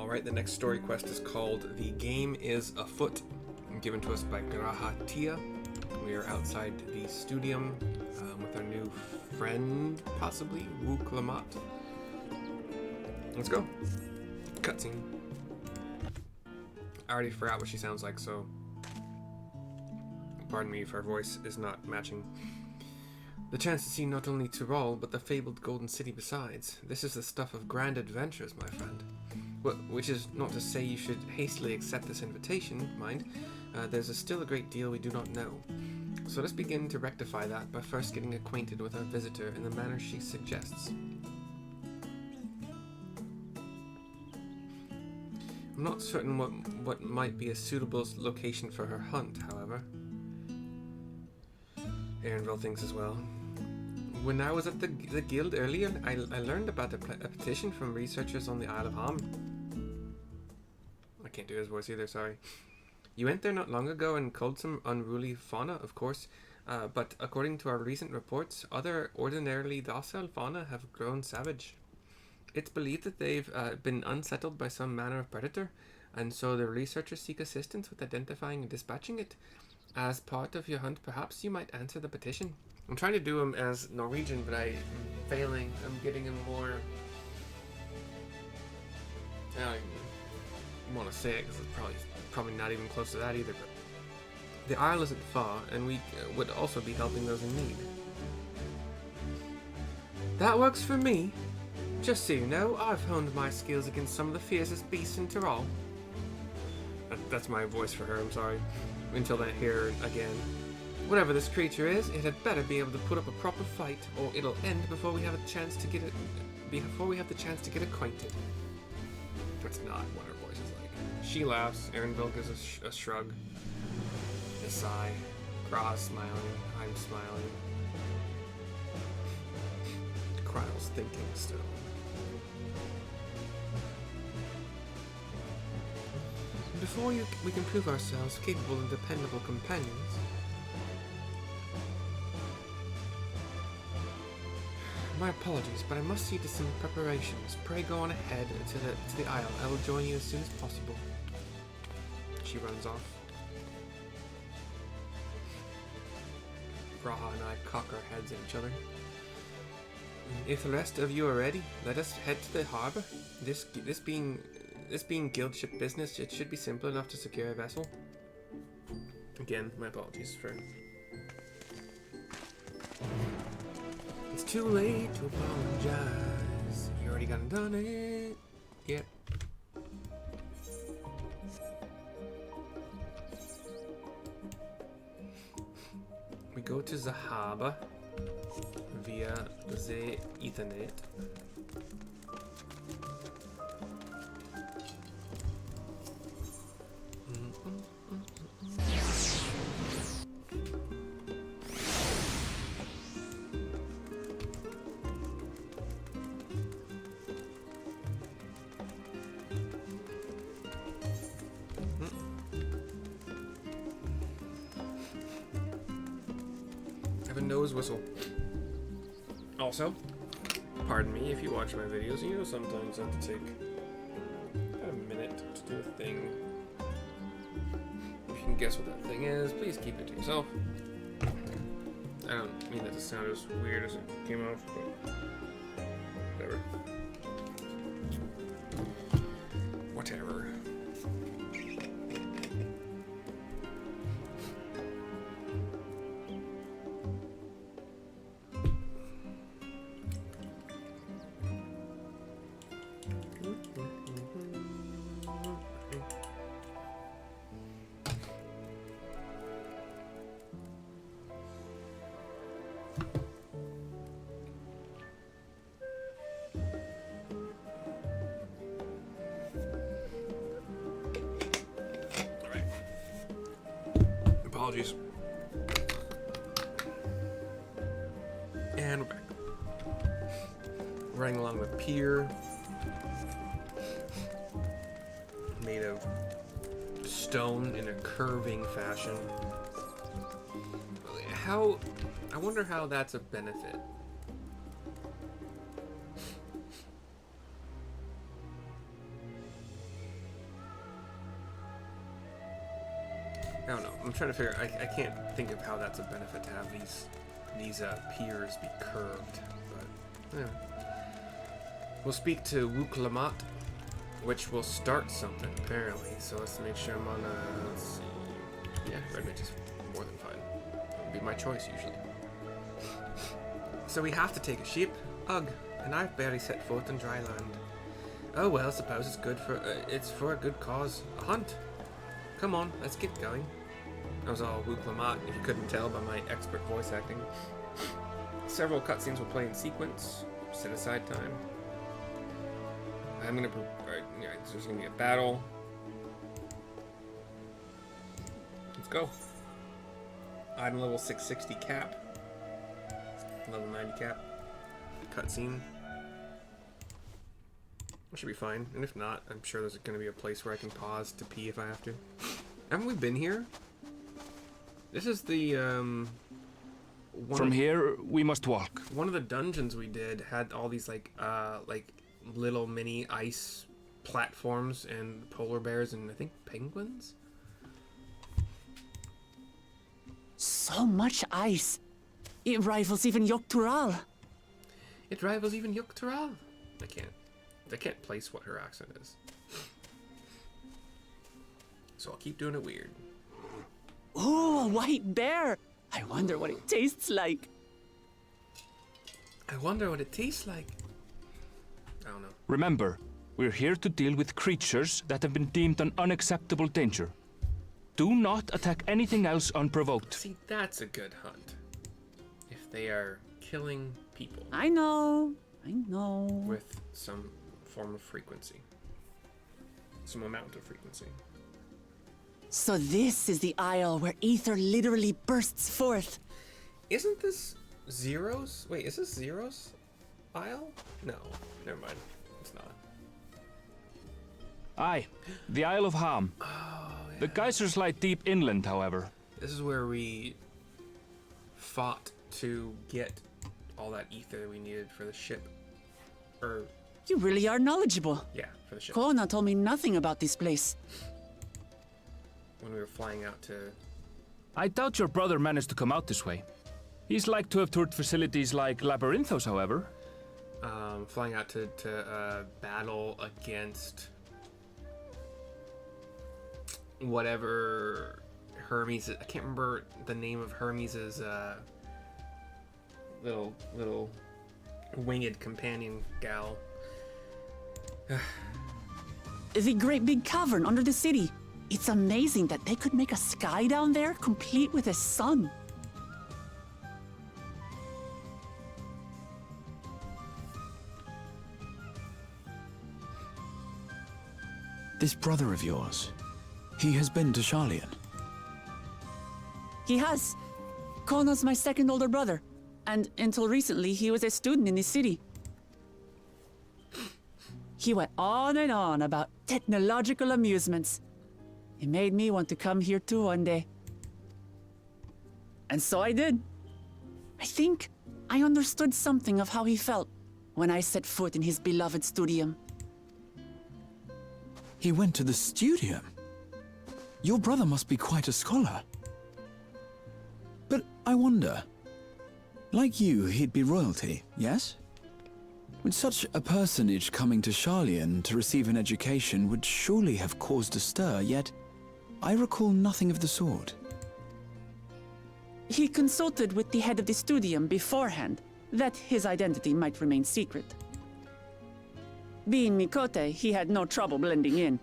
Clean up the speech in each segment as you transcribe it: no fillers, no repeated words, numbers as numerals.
Alright, the next story quest is called The Game is Afoot, given to us by Grahatia. We are outside the studium with our new friend, possibly, Lamat. Let's go. Cutscene. I already forgot what she sounds like, so pardon me if her voice is not matching. The chance to see not only Tyrol, but the fabled Golden City besides. This is the stuff of grand adventures, my friend. Well, which is not to say you should hastily accept this invitation, mind. There's still a great deal we do not know. So let's begin to rectify that by first getting acquainted with our visitor in the manner she suggests. I'm not certain what might be a suitable location for her hunt, however. Aaronville thinks as well. When I was at the guild earlier, I learned about a petition from researchers on the Isle of Haam. I can't do his voice either, sorry. You went there not long ago and culled some unruly fauna, of course, but according to our recent reports, other ordinarily docile fauna have grown savage. It's believed that they've been unsettled by some manner of predator, and so the researchers seek assistance with identifying and dispatching it. As part of your hunt, perhaps you might answer the petition. I'm trying to do him as Norwegian, but I'm failing. I'm getting him more... I don't even want to say it, because it's probably not even close to that either, but... The Isle isn't far, and we would also be helping those in need. That works for me. Just so you know, I've honed my skills against some of the fiercest beasts in Tyrol. That's my voice for her, I'm sorry. Until I hear it again. Whatever this creature is, it had better be able to put up a proper fight, or it'll end before we have a chance to get acquainted. That's not what her voice is like. She laughs. Aaronville gives a shrug, a sigh. Gra's smiling. I'm smiling. Kryle's thinking still. Before we can prove ourselves capable and dependable companions. My apologies, but I must see to some preparations. Pray go on ahead to the Isle. I will join you as soon as possible. She runs off. Graha and I cock our heads at each other. If the rest of you are ready, let us head to the harbour. This being guild ship business, it should be simple enough to secure a vessel. Again, my apologies for... It's too late to apologize. You already done it. Yep. We go to the harbour via the Ethernet. Nose whistle. Also, pardon me if you watch my videos, you know sometimes I have to take a minute to do a thing. If you can guess what that thing is, please keep it to yourself. I don't mean that to sound as weird as it came off, but whatever. Whatever. Apologies. And we're back. Running along the pier. Made of stone in a curving fashion. I wonder how that's a benefit. I don't know. I'm trying to figure. I can't think of how that's a benefit to have these piers be curved. But yeah. We'll speak to Lamat, which will start something apparently. So let's make sure I'm on. Let's see. Yeah, red mage is more than fine. It would be my choice usually. So we have to take a ship. Ugh, and I've barely set foot on dry land. Oh well, suppose it's good for it's for a good cause. A hunt. Come on, let's get going. That was all Lamat, if you couldn't tell by my expert voice acting. Several cutscenes will play in sequence. Set aside time. I'm gonna. Yeah, there's gonna be a battle. Let's go. I'm level 660 cap. Level 90 cap. Cutscene. It should be fine, and if not, I'm sure there's going to be a place where I can pause to pee if I have to. Haven't we been here? This is the, From here, we must walk. One of the dungeons we did had all these, like little mini ice platforms and polar bears and I think penguins? So much ice. It rivals even Yogg-Tural. It rivals even Yogg-Tural. I can't place what her accent is. So I'll keep doing it weird. Ooh, a white bear. I wonder what it tastes like. I wonder what it tastes like. I don't know. Remember, we're here to deal with creatures that have been deemed an unacceptable danger. Do not attack anything else unprovoked. See, that's a good hunt. If they are killing people. I know. With some form of frequency. Some amount of frequency. So this is the isle where ether literally bursts forth. Isn't this Zero's? Wait, is this Zero's isle? No, never mind. It's not. Aye, the Isle of Haam. Oh, yeah. The geysers lie deep inland, however. This is where we fought to get all that ether we needed for the ship. You really are knowledgeable. Yeah, for the ship. Kona told me nothing about this place. When we were flying out to... I doubt your brother managed to come out this way. He's like to have toured facilities like Labyrinthos, however. Flying out to battle against... whatever Hermes... I can't remember the name of Hermes's little winged companion gal. The great big cavern under the city. It's amazing that they could make a sky down there complete with a sun. This brother of yours, he has been to Sharlayan. He has. Kona's my second older brother, and until recently he was a student in the city. He went on and on about technological amusements. It made me want to come here too one day. And so I did. I think I understood something of how he felt when I set foot in his beloved studium. He went to the studium? Your brother must be quite a scholar. But I wonder, like you, he'd be royalty, yes? With such a personage coming to Sharlayan to receive an education would surely have caused a stir, yet I recall nothing of the sort. He consulted with the head of the studium beforehand, that his identity might remain secret. Being Mikote, he had no trouble blending in.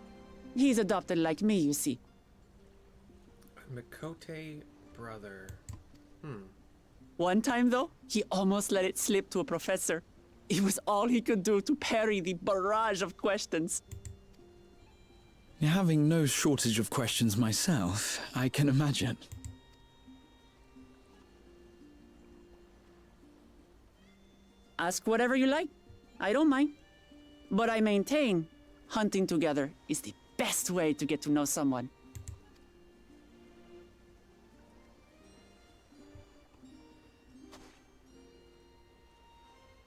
He's adopted like me, you see. Mikote brother. One time, though, he almost let it slip to a professor. It was all he could do to parry the barrage of questions. Having no shortage of questions myself, I can imagine. Ask whatever you like. I don't mind. But I maintain, hunting together is the best way to get to know someone.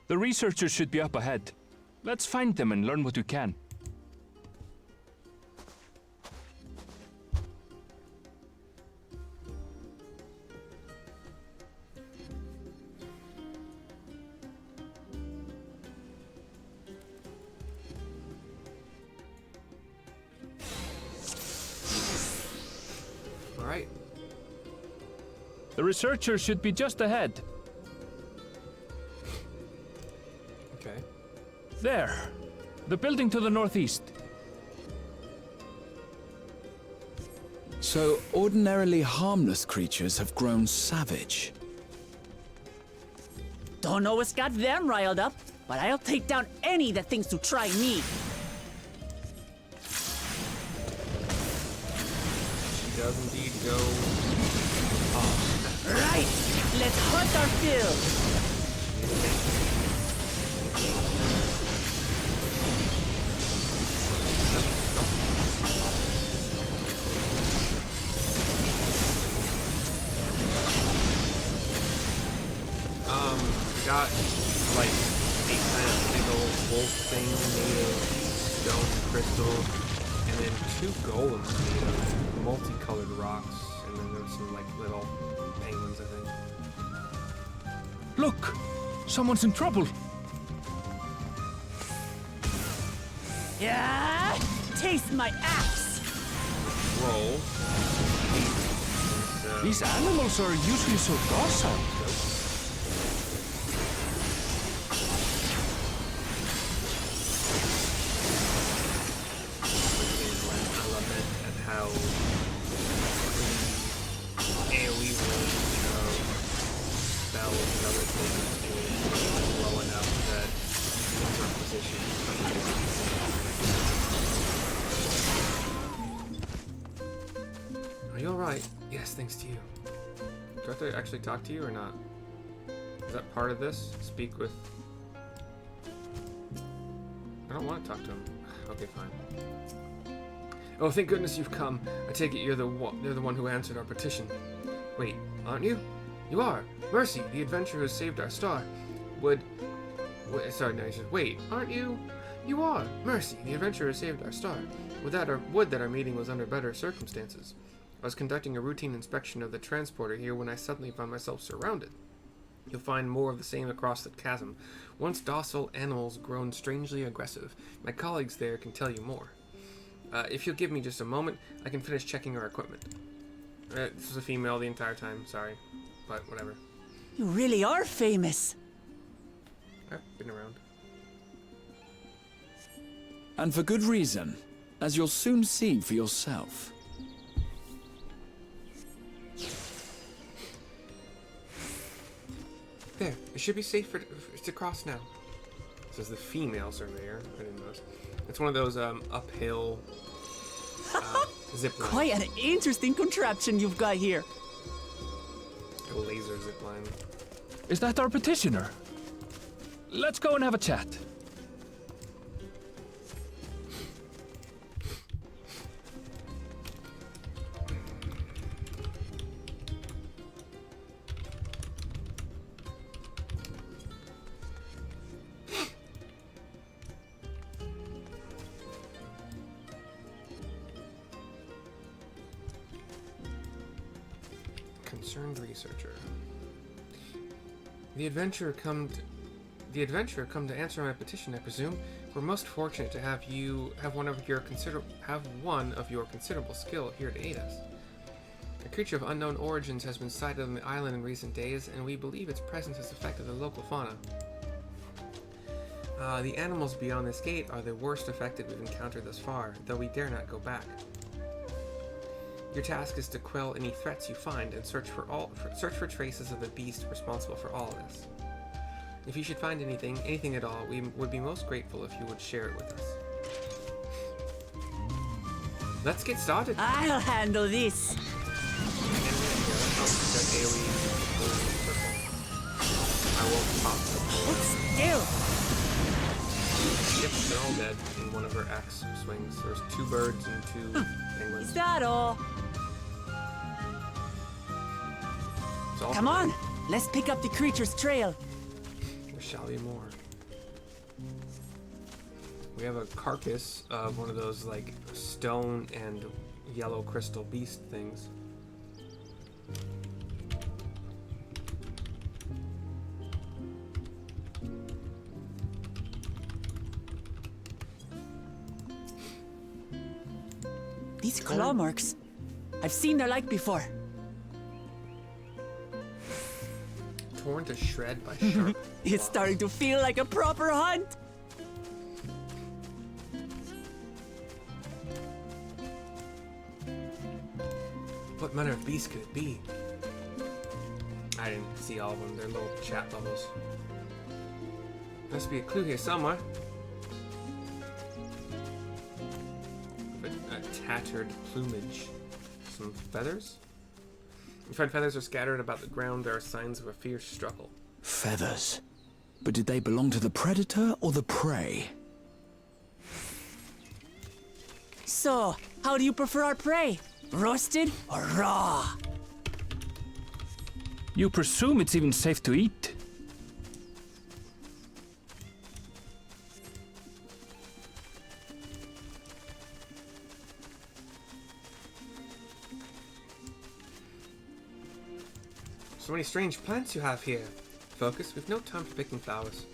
The researchers should be up ahead. Let's find them and learn what we can. The researchers should be just ahead. Okay. There. The building to the northeast. So, ordinarily harmless creatures have grown savage. Don't know what's got them riled up, but I'll take down any that thinks to try me. She does indeed go. Right! Let's hunt our fill! We got like a kind of big old wolf thing made of stone crystal, and then 2 golems made of multicolored rocks, and then there's some like little penguins, I think. Look! Someone's in trouble! Yeah! Taste my axe! Roll. These animals are usually so docile. Lamat at how AoE range of spells and other things is low enough that things are positioned. Are you alright? Yes, thanks to you. Do I have to actually talk to you or not? Is that part of this? Speak with... I don't want to talk to him. Okay, fine. Oh, thank goodness you've come. I take it you're the one who answered our petition. Wait, aren't you? You are. Mercy, the adventurer who saved our star. Wait, sorry, no, he said, wait, aren't you? You are. Mercy, the adventurer who saved our star. Would that our meeting was under better circumstances. I was conducting a routine inspection of the transporter here when I suddenly found myself surrounded. You'll find more of the same across the chasm. Once docile animals grown strangely aggressive. My colleagues there can tell you more. If you'll give me just a moment, I can finish checking our equipment. This was a female the entire time, sorry. But whatever. You really are famous. I've been around. And for good reason, as you'll soon see for yourself. There, it should be safe to cross now. Says the female surveyor. I didn't notice. It's one of those uphill zip lines. Quite an interesting contraption you've got here. A laser zip line. Is that our petitioner? Let's go and have a chat. Concerned researcher. The adventurer come to answer my petition, I presume. We're most fortunate to have one of your considerable skill here to aid us. A creature of unknown origins has been sighted on the island in recent days, and we believe its presence has affected the local fauna. The animals beyond this gate are the worst affected we've encountered thus far, though we dare not go back. Your task is to quell any threats you find and search for traces of the beast responsible for all of this. If you should find anything at all, we would be most grateful if you would share it with us. Let's get started. I'll handle this. I won't pop the Hold still. Yep, they're all dead in one of her axe swings. There's 2 birds and 2 penguins. Is that all? It's all Come on, let's pick up the creature's trail. There shall be more. We have a carcass of one of those like stone and yellow crystal beast things. These claw marks, I've seen their like before. torn to shred by sharp It's claws. starting to feel like a proper hunt. What manner of beast could it be? I didn't see all of them. They're little chat bubbles. Must be a clue here somewhere. A tattered plumage. Some feathers? You find feathers are scattered about the ground. There are signs of a fierce struggle. Feathers. But did they belong to the predator or the prey? So, how do you prefer our prey? Roasted or raw? You presume it's even safe to eat? So many strange plants you have here. Focus, we've no time for picking flowers.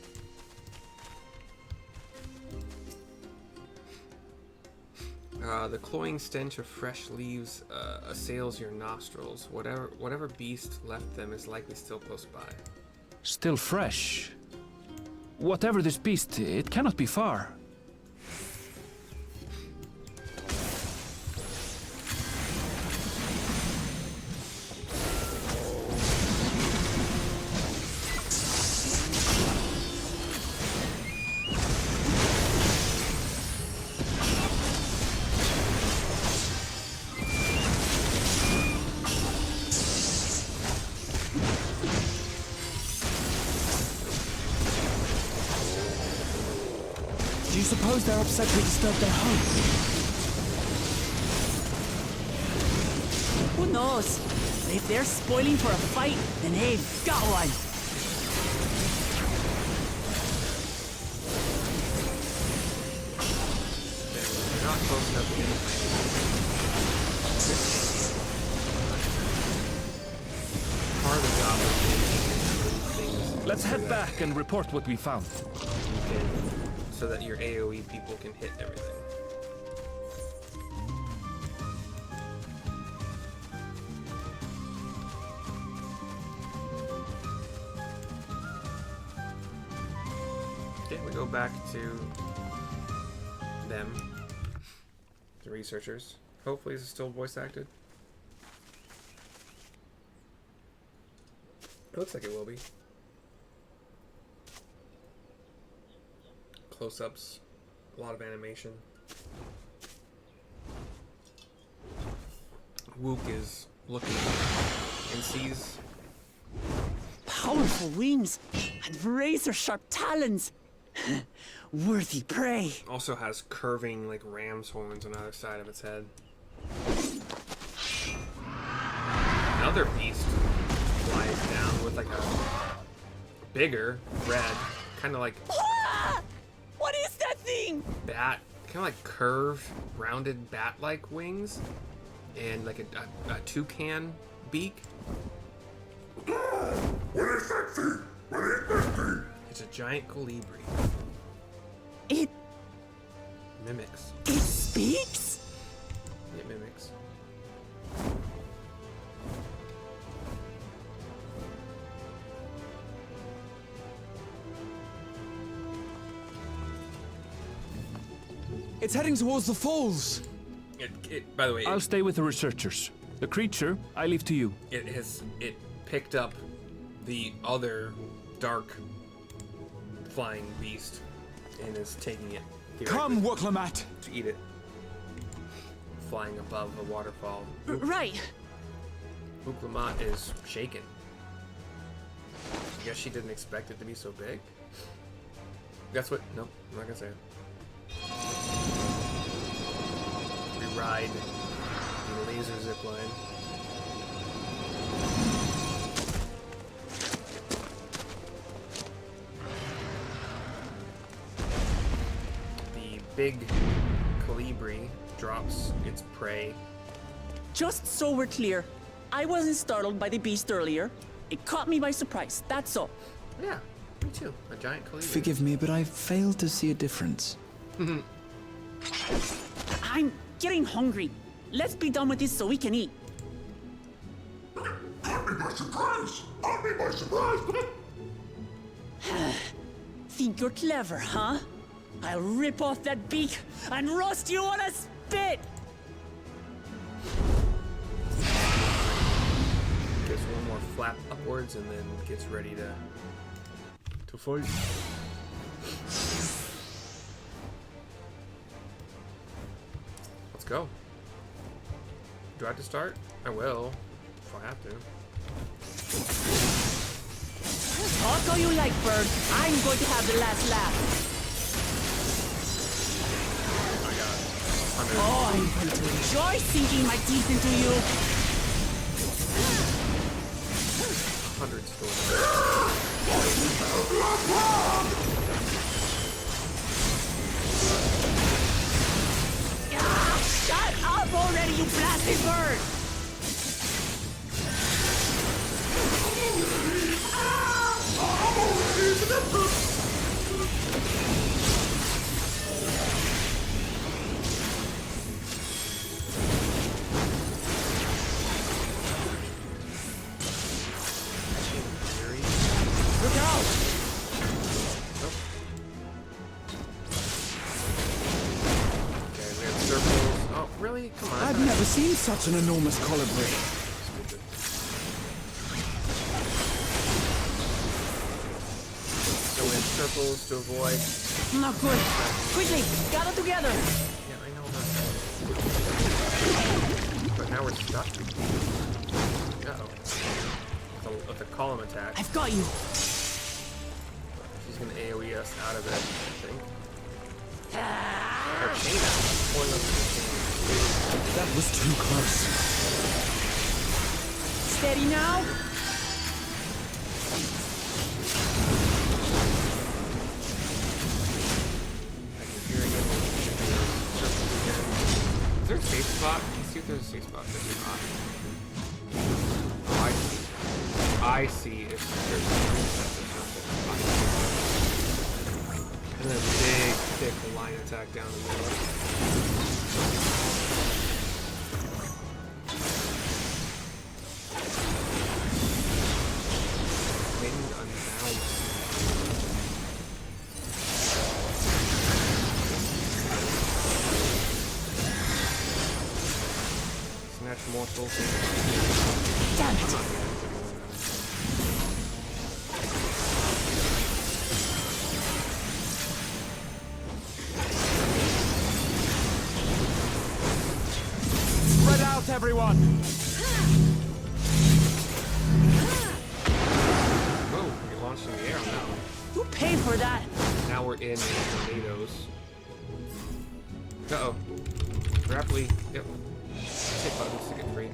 The cloying stench of fresh leaves assails your nostrils. Whatever beast left them is likely still close by. Still fresh. Whatever this beast, it cannot be far. Do you suppose they're upset we disturbed their home? Who knows? But if they're spoiling for a fight, then they've got one. They're not close enough to get part of the job of making things. Let's head back and report what we found. You can, so that your AoE people can hit everything. Okay, we go back to them, the researchers. Hopefully this is still voice acted. It looks like it will be. Close-ups, a lot of animation. Wook is looking and sees Powerful wings and razor-sharp talons. Worthy prey. also has curving like ram's horns on either side of its head. Another beast flies down with like a bigger red, kind of like Ah! What is that thing? bat, kind of like curved, rounded bat-like wings, and like a toucan beak. What is that thing? What is that thing? It's a giant colibri. It Mimics. speaks? It mimics. It's heading towards the falls. By the way, I'll stay with the researchers. The creature, I leave to you. it picked up the other dark flying beast and is taking it Come, theoretically, Lamat. to eat it. Flying above a waterfall. Right. Lamat is shaken. I guess she didn't expect it to be so big. That's what. Nope, I'm not gonna say it. We ride the laser zip line. The big colibri drops its prey. Just so we're clear, I wasn't startled by the beast earlier. It caught me by surprise, that's all. Yeah, me too. A giant colibri. Forgive me, but I failed to see a difference. I'm getting hungry. Let's be done with this so we can eat. Good me by surprise! Caught me by surprise! Think you're clever, huh? I'll rip off that beak and roast you on a spit! Gives one more flap upwards and then gets ready to fight. Let's go. Do I have to start? I will, if I have to. Talk all you like, Bird. I'm going to have the last laugh. I got 100. Oh, I'm going to enjoy sinking my teeth into you. 100 stores. Ah, shut up already, you blasted bird! Look out! Okay, we have circles. Oh, really? Come on. I've never seen such an enormous colibri. Stupid. Go in circles to avoid. Not good. Quickly, gather together. Yeah, I know that. But now we're stuck. Uh-oh. With a column attack. I've got you. She's gonna AoE us out of it, I think. Or chain us. Pulling us to the chain. That was too close. Steady now. I can hear again. Circles again. Is there a safe spot? Let's see if there's a safe spot. There's not. Oh, I see. I see if there's a and then a big, thick line attack down the middle. Wind unbound. Snatch morsel. Damn it. Spread out, everyone! Whoa, we launched in the air now. You paid for that. Now we're in tornadoes. Uh-oh. Rapidly. Yep. Hit buttons to get free.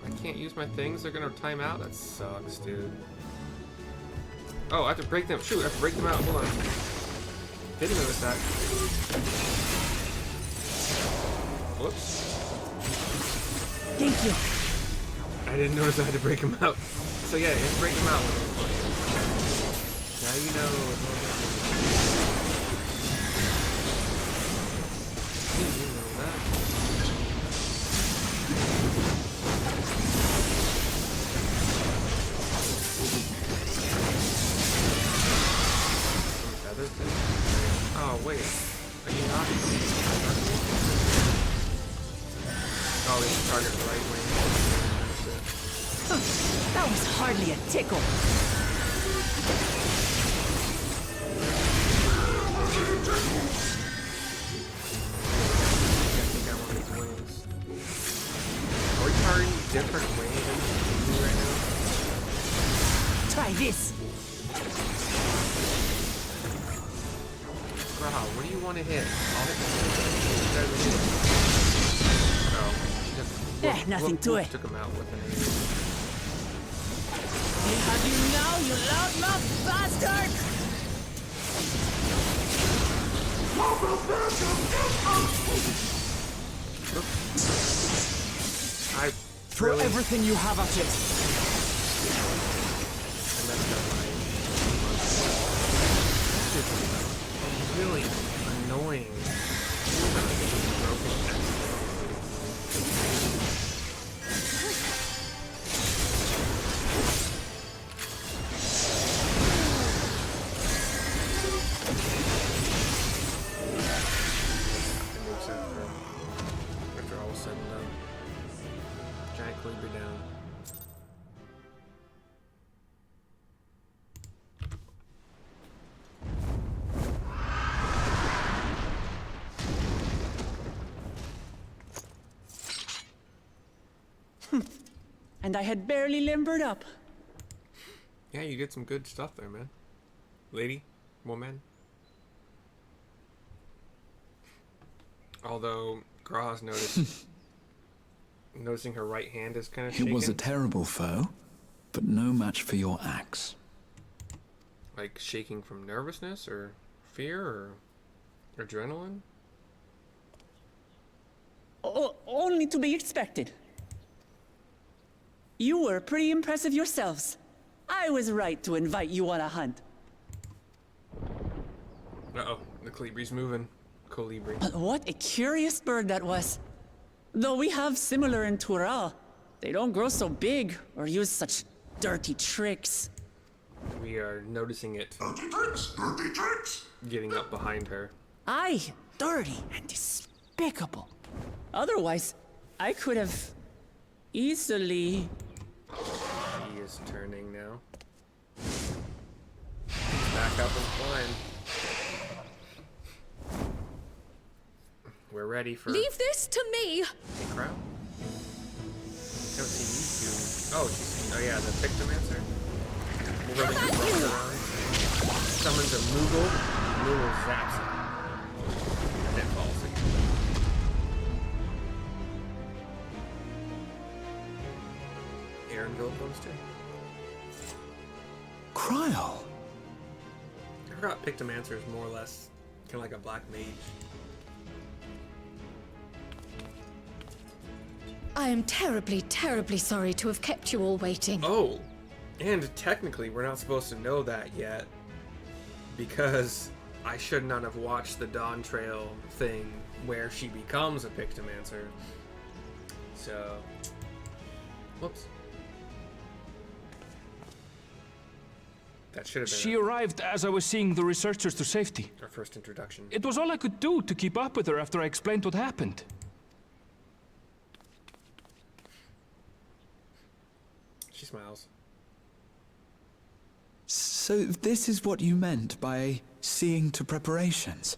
I can't use my things. They're gonna time out. That sucks, dude. Oh, I have to break them. Shoot, I have to break them out. Hold on. Didn't notice that. Whoops. Thank you. I didn't notice I had to break them out. So yeah, just break them out. Now you know. You know that. Some feathers in? Oh wait. Are you not? Oh, they should target right wing. That was hardly a tickle. I think I want these wings. Are we targeting different wings right now? Try this. Bro, what do you want to hit? I'll hit the No. She just Nothing to it. Took him out with an aid. They have you now, you loudmouth bastard! I Throw really everything you have at it. I messed up my This is really annoying. Colibri down. And I had barely limbered up. Yeah, you get some good stuff there, man. Lady, woman. Although Graha's noticing her right hand is kind of It shaking. was a terrible foe, but no match for your axe. Like shaking from nervousness or fear or adrenaline. Only to be expected. You were pretty impressive yourselves. I was right to invite you on a hunt. Uh-oh, the Colibri's moving. Colibri. But what a curious bird that was. Though we have similar in Tural, they don't grow so big or use such dirty tricks. We are noticing it Dirty tricks! Dirty tricks! getting up behind her. Aye, dirty and despicable. Otherwise, I could have easily... He is turning now. He's back up and flying. We're ready for... Leave this to me! Hey, crowd. Haven't seen you two. Oh, yeah, the Pictomancer. We're really good running around. Summons a Moogle. Moogle zaps him. And then falls again. Aaronville comes too. Kryl! I forgot Pictomancer is more or less kind of like a black mage. I am terribly, terribly sorry to have kept you all waiting. Oh, and technically we're not supposed to know that yet because I should not have watched the Dawn Trail thing where she becomes a Pictomancer. So, whoops. That should have been She arrived as I was seeing the researchers to safety. our first introduction. It was all I could do to keep up with her after I explained what happened. She smiles. So this is what you meant by seeing to preparations?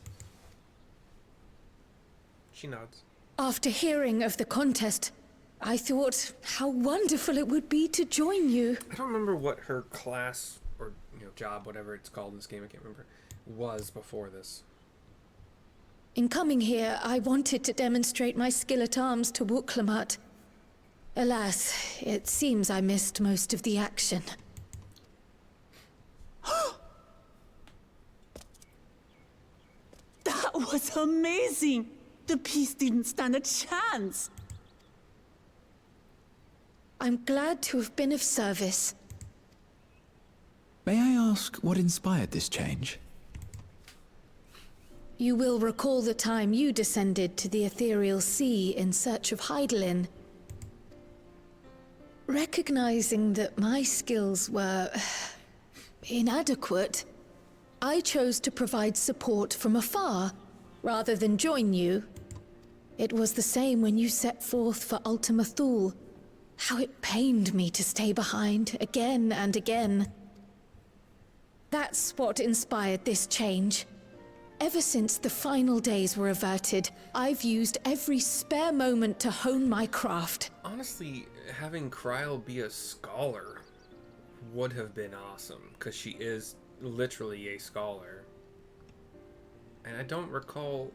She nods. After hearing of the contest, I thought how wonderful it would be to join you. I don't remember what her class or job, whatever it's called in this game, I can't remember, was before this. In coming here, I wanted to demonstrate my skill at arms to Lamat. Alas, it seems I missed most of the action. That was amazing! The piece didn't stand a chance! I'm glad to have been of service. May I ask what inspired this change? You will recall the time you descended to the ethereal sea in search of Heidelin. Recognizing that my skills were inadequate, I chose to provide support from afar, rather than join you. It was the same when you set forth for Ultima Thule. How it pained me to stay behind, again and again. That's what inspired this change. Ever since the final days were averted, I've used every spare moment to hone my craft. Honestly, having Kryl be a scholar would have been awesome, because she is literally a scholar. And I don't recall...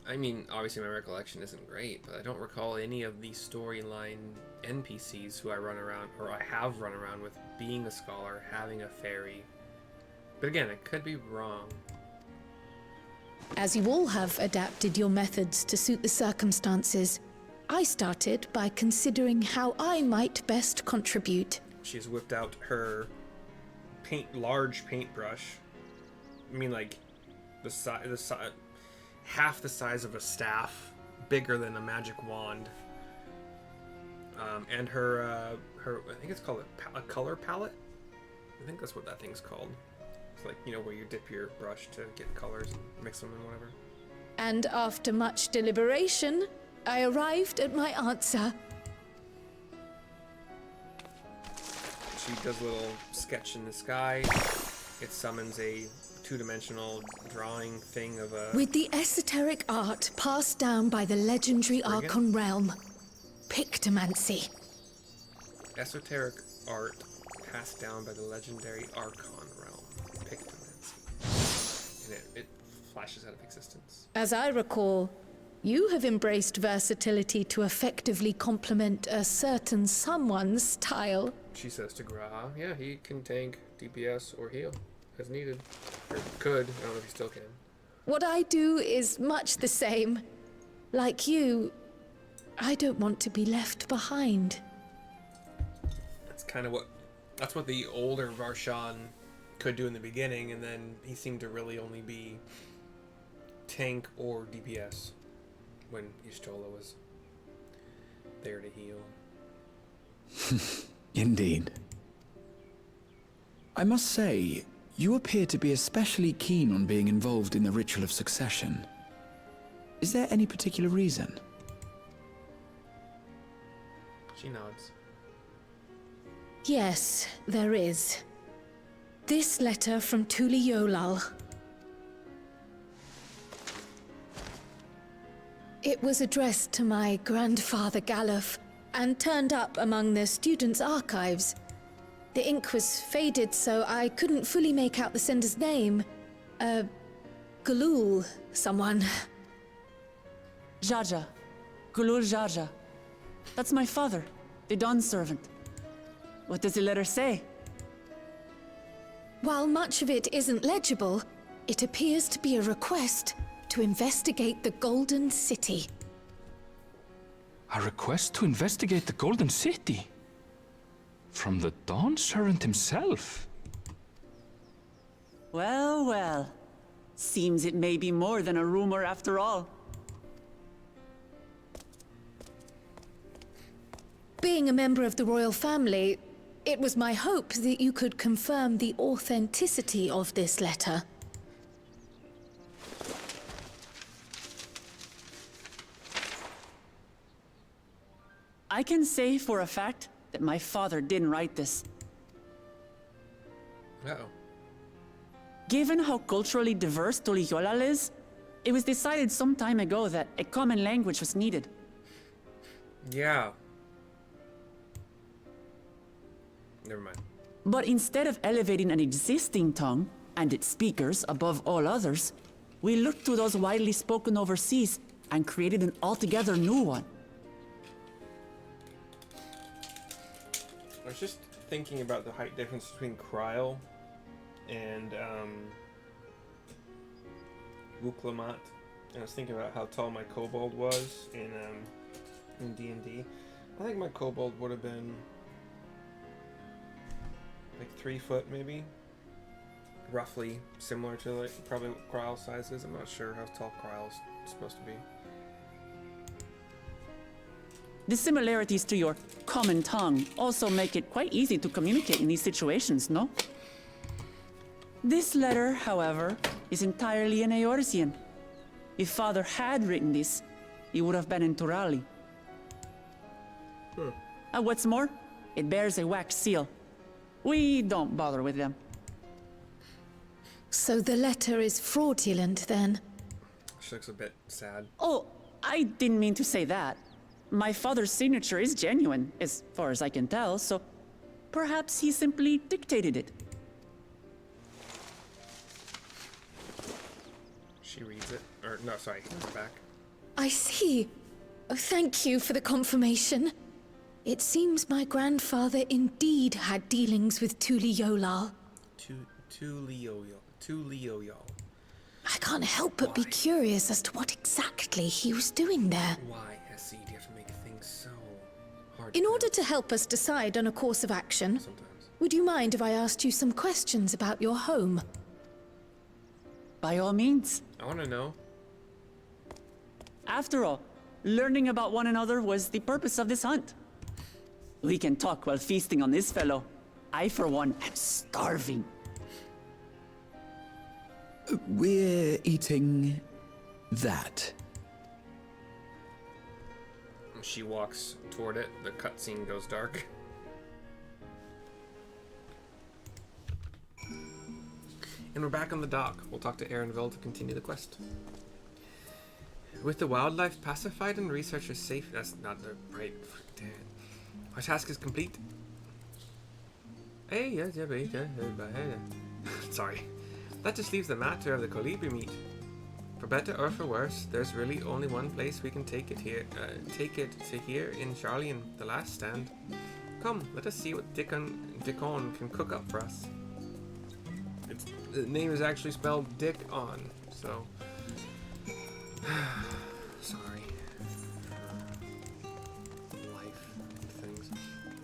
I mean, obviously my recollection isn't great, but I don't recall any of the storyline NPCs who I run around, or I have run around with, being a scholar, having a fairy. But again, I could be wrong. As you all have adapted your methods to suit the circumstances, I started by considering how I might best contribute. She's whipped out her large paintbrush. I mean, like, half the size of a staff, bigger than a magic wand. And her, I think it's called a color palette. I think that's what that thing's called. It's like, where you dip your brush to get colors and mix them and whatever. And after much deliberation, I arrived at my answer. she does a little sketch in the sky. It summons a two-dimensional drawing thing of a... With the esoteric art passed down by the legendary Friggin'? Archon realm, Pictomancy. Esoteric art passed down by the legendary Archon realm. Pictomancy. And it flashes out of existence. As I recall, you have embraced versatility to effectively complement a certain someone's style. She says to Graha, yeah, he can tank, DPS, or heal as needed. Or could. I don't know if he still can. What I do is much the same. Like you, I don't want to be left behind. That's kind of what... That's what the older Varshan could do in the beginning, and then he seemed to really only be tank or DPS when Y'shtola was there to heal. Indeed. I must say, you appear to be especially keen on being involved in the ritual of succession. Is there any particular reason? She nods. Yes, there is. This letter from Tuli Yolal. It was addressed to my grandfather Galuf and turned up among the students' archives. The ink was faded, so I couldn't fully make out the sender's name. Galul, someone. Jaja. Gulul Jaja. That's my father, the Dawn servant. What does the letter say? While much of it isn't legible, it appears to be a request to investigate the Golden City. A request to investigate the Golden City? From the Dawn Servant himself? Well, well. Seems it may be more than a rumor after all. Being a member of the royal family, it was my hope that you could confirm the authenticity of this letter. I can say for a fact that my father didn't write this. Uh-oh. Given how culturally diverse Toliyolal is, it was decided some time ago that a common language was needed. Yeah. Never mind. But instead of elevating an existing tongue and its speakers above all others, we looked to those widely spoken overseas and created an altogether new one. I was just thinking about the height difference between Kryl and Lamat, and I was thinking about how tall my kobold was in D&D. I think my kobold would have been like 3 foot, maybe, roughly similar to like probably what Kryl's size is. I'm not sure how tall Kryl's supposed to be. The similarities to your common tongue also make it quite easy to communicate in these situations, no? This letter, however, is entirely in Eorzean. If Father had written this, he would have been in Turali. And what's more, it bears a wax seal. We don't bother with them. So the letter is fraudulent, then? She looks a bit sad. Oh, I didn't mean to say that. My father's signature is genuine, as far as I can tell, so perhaps he simply dictated it. She reads it. Or, no, sorry, hands it back. I see. Oh, thank you for the confirmation. It seems my grandfather indeed had dealings with Tuli Yolal. Tulioyal. I can't help but be curious as to what exactly he was doing there. Why, SC, do you have to make things so hard? In order to help us decide on a course of action, Sometimes. would you mind if I asked you some questions about your home? By all means. I want to know. After all, learning about one another was the purpose of this hunt. We can talk while feasting on this fellow. I, for one, am starving. We're eating that. She walks toward it. The cutscene goes dark. And we're back on the dock. We'll talk to Aaronville to continue the quest. With the wildlife pacified and researchers safe... That's not the right... Damn. Our task is complete. Hey, sorry. That just leaves the matter of the colibri meat. For better or for worse, there's really only one place we can take it here. Take it to here in Charlian, the last stand. Come, let us see what Dickon can cook up for us. The name is actually spelled Dick on, so sorry. Life things.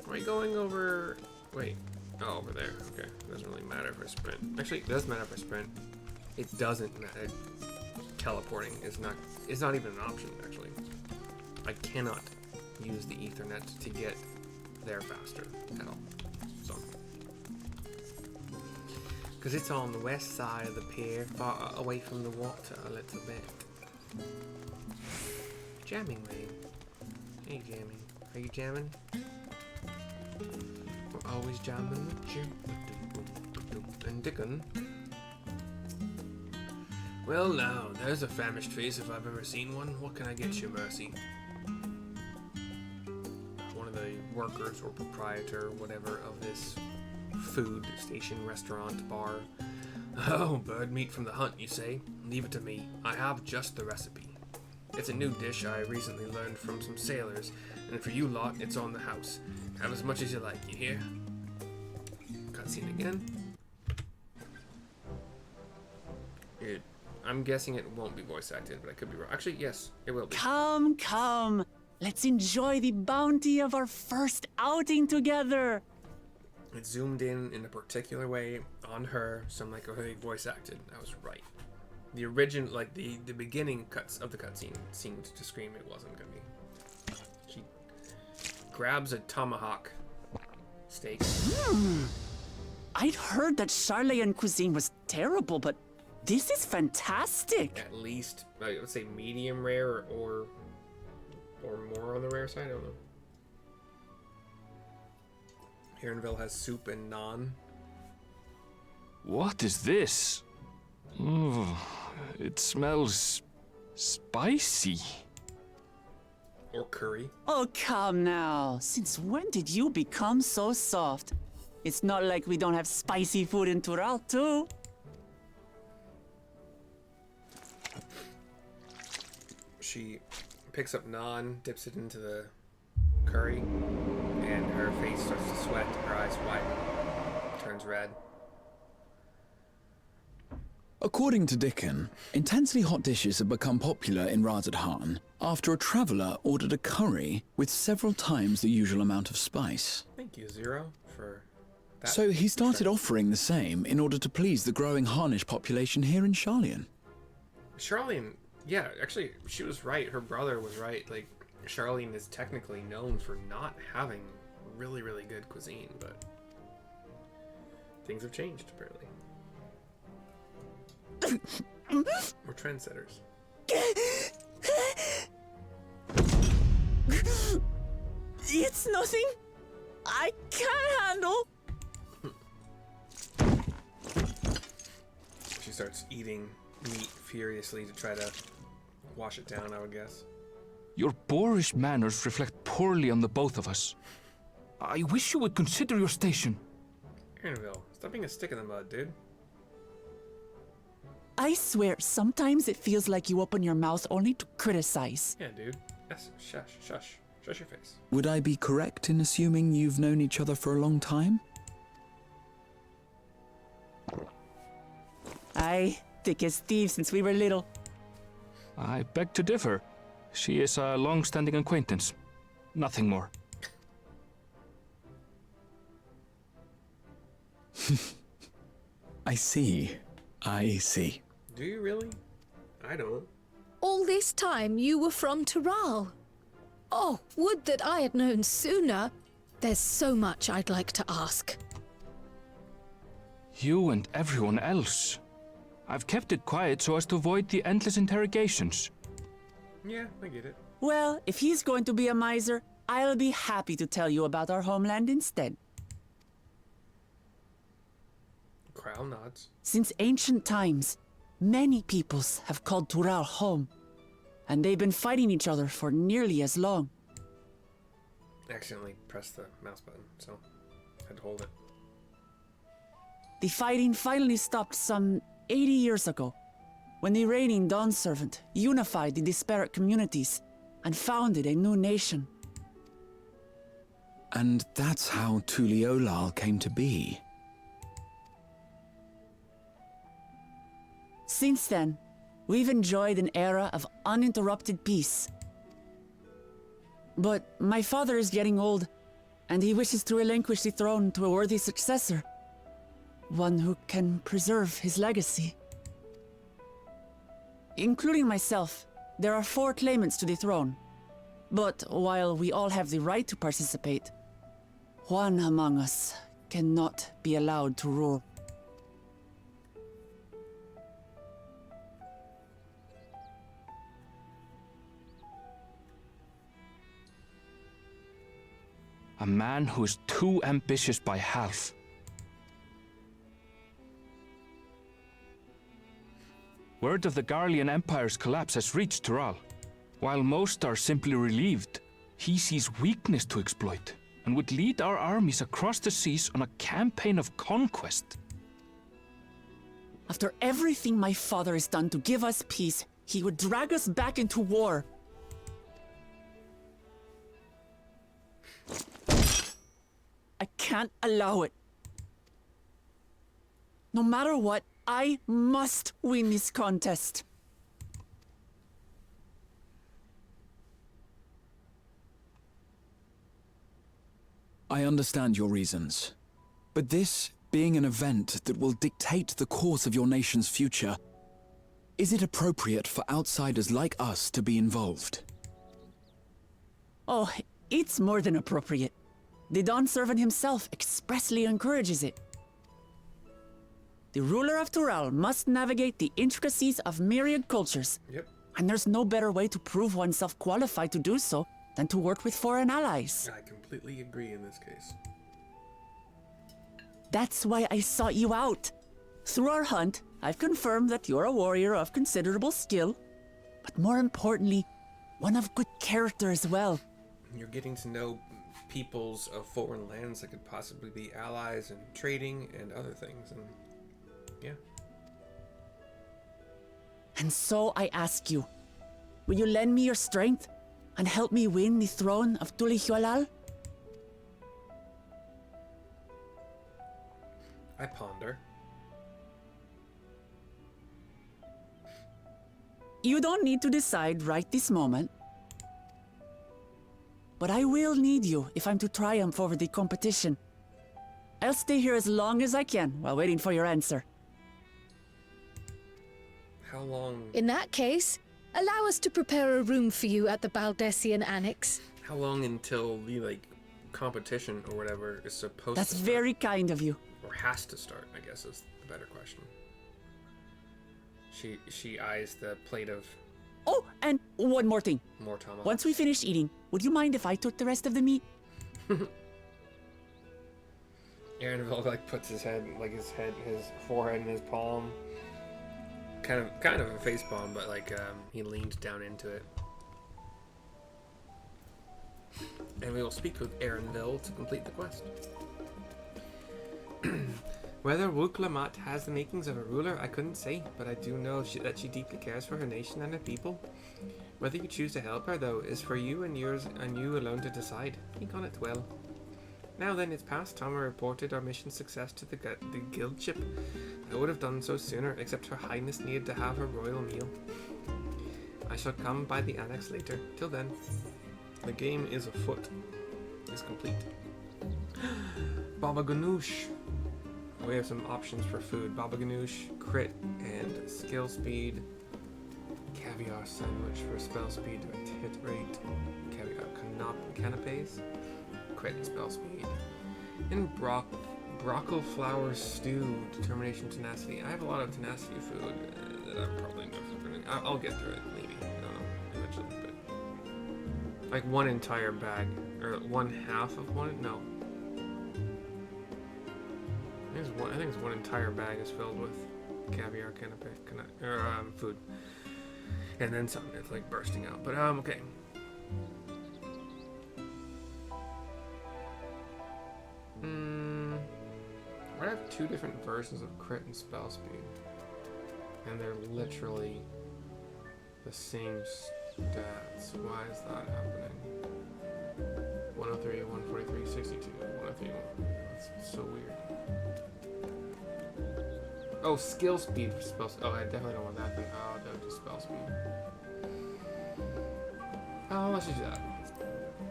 Are we going over? Wait, oh, over there. Okay, it doesn't really matter for a sprint. Actually, it does matter for a sprint. It doesn't matter. Teleporting is not even an option. Actually, I cannot use the Ethernet to get there faster at all. So. Because it's on the west side of the pier, far away from the water a little bit. Jamming lane. Hey, jamming. Are you jamming? We're always jamming with you. And Dickon. Well now, there's a famished face if I've ever seen one. What can I get you, Mercy? One of the workers or proprietor, whatever, of this food station, restaurant, bar. Oh, bird meat from the hunt, you say? Leave it to me. I have just the recipe. It's a new dish I recently learned from some sailors, and for you lot, it's on the house. Have as much as you like, you hear? Cutscene again. Dude, I'm guessing it won't be voice acted, but I could be wrong. Actually, yes, it will be. Come, come. Let's enjoy the bounty of our first outing together. It zoomed in a particular way on her, so I'm like, okay, voice acted. I was right. The original, like the beginning cuts of the cutscene seemed to scream it wasn't gonna be. She grabs a tomahawk steak. I'd heard that Charlian cuisine was terrible, but this is fantastic. At least, I would say medium rare or more on the rare side. I don't know. Aaronville has soup and naan. What is this? Oh, it smells spicy. Or curry. Oh, come now. Since when did you become so soft? It's not like we don't have spicy food in Tural, too. She picks up naan, dips it into the curry, and her face starts to sweat, her eyes widen, turns red. According to Dickon, intensely hot dishes have become popular in Haam after a traveller ordered a curry with several times the usual amount of spice. Thank you, Zero, for that. So he started offering the same in order to please the growing Harnish population here in Charlian. Charlian, yeah, actually, she was right. Her brother was right. Like, Charlian is technically known for not having really, really good cuisine, but things have changed, apparently. We're trendsetters. It's nothing I can't handle. She starts eating meat furiously to try to wash it down, I would guess. Your boorish manners reflect poorly on the both of us. I wish you would consider your station. Aaronville, stop being a stick in the mud, dude. I swear, sometimes it feels like you open your mouth only to criticize. Yeah, dude. Yes, shush, shush. Shush your face. Would I be correct in assuming you've known each other for a long time? Aye, thick as thieves since we were little. I beg to differ. She is a long-standing acquaintance. Nothing more. I see. I see. Do you really? I don't. All this time you were from Tural. Oh, would that I had known sooner. There's so much I'd like to ask. You and everyone else. I've kept it quiet so as to avoid the endless interrogations. Yeah, I get it. Well, if he's going to be a miser, I'll be happy to tell you about our homeland instead. Crow nods. Since ancient times, many peoples have called Tural home, and they've been fighting each other for nearly as long. Accidentally pressed the mouse button, so had to hold it. The fighting finally stopped some 80 years ago, when the reigning Dawn Servant unified the disparate communities and founded a new nation. And that's how Tuliolal came to be. Since then, we've enjoyed an era of uninterrupted peace. But my father is getting old, and he wishes to relinquish the throne to a worthy successor. One who can preserve his legacy. Including myself, there are 4 claimants to the throne. But while we all have the right to participate, one among us cannot be allowed to rule. A man who is too ambitious by half. Word of the Garlean Empire's collapse has reached Tural. While most are simply relieved, he sees weakness to exploit and would lead our armies across the seas on a campaign of conquest. After everything my father has done to give us peace, he would drag us back into war. I can't allow it. No matter what, I must win this contest. I understand your reasons. But this being an event that will dictate the course of your nation's future, is it appropriate for outsiders like us to be involved? Oh, it's more than appropriate. The Dawn Servant himself expressly encourages it. The ruler of Tural must navigate the intricacies of myriad cultures. Yep. And there's no better way to prove oneself qualified to do so than to work with foreign allies. I completely agree in this case. That's why I sought you out. Through our hunt, I've confirmed that you're a warrior of considerable skill, but more importantly, one of good character as well. You're getting to know peoples of foreign lands that could possibly be allies and trading and other things, and yeah. And so I ask you, will you lend me your strength and help me win the throne of Tulihualal? I ponder. You don't need to decide right this moment. But I will need you if I'm to triumph over the competition. I'll stay here as long as I can while waiting for your answer. How long? In that case, allow us to prepare a room for you at the Baldessian Annex. How long until the competition or whatever is supposed That's to start? very kind of you. Or has to start, I guess is the better question. She eyes the plate of Oh, and one more thing. more tomahawks. Once we finish eating, would you mind if I took the rest of the meat? Aaronville puts his forehead in his palm. Kind of a face palm, but he leans down into it. And we will speak with Aaronville to complete the quest. Whether Lamat has the makings of a ruler, I couldn't say, but I do know that she deeply cares for her nation and her people. Whether you choose to help her, though, is for you and yours and you alone to decide. Think on it well. Now then, it's past time I reported our mission success to the guild ship. I would have done so sooner, except Her Highness needed to have her royal meal. I shall come by the annex later. Till then, the game is afoot. Is complete. Baba Ganoush. We have some options for food. Baba Ganoush, crit, and skill speed. Caviar sandwich for spell speed and hit rate. Caviar canapes. Crit and spell speed. And broccoli flour stew, determination, tenacity. I have a lot of tenacity food that I'm probably not going to. I'll get through it, maybe. I don't know, eventually. But one entire bag, or one half of one? No. There's one. I think it's one entire bag is filled with caviar food, and then some. It's like bursting out. But okay. I have two different versions of crit and spell speed, and they're literally the same stats. Why is that happening? 103, 143, 62, 103. That's so weird. Oh, skill speed for spell. Oh, I definitely don't want that then. Oh, I'll do spell speed. Oh, let's just do that.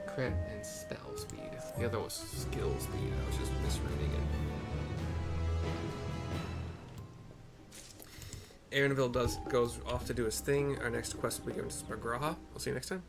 Crit and spell speed. The other was skill speed. I was just misreading it. Aaronville goes off to do his thing. Our next quest will be given to Spargraha. I'll see you next time.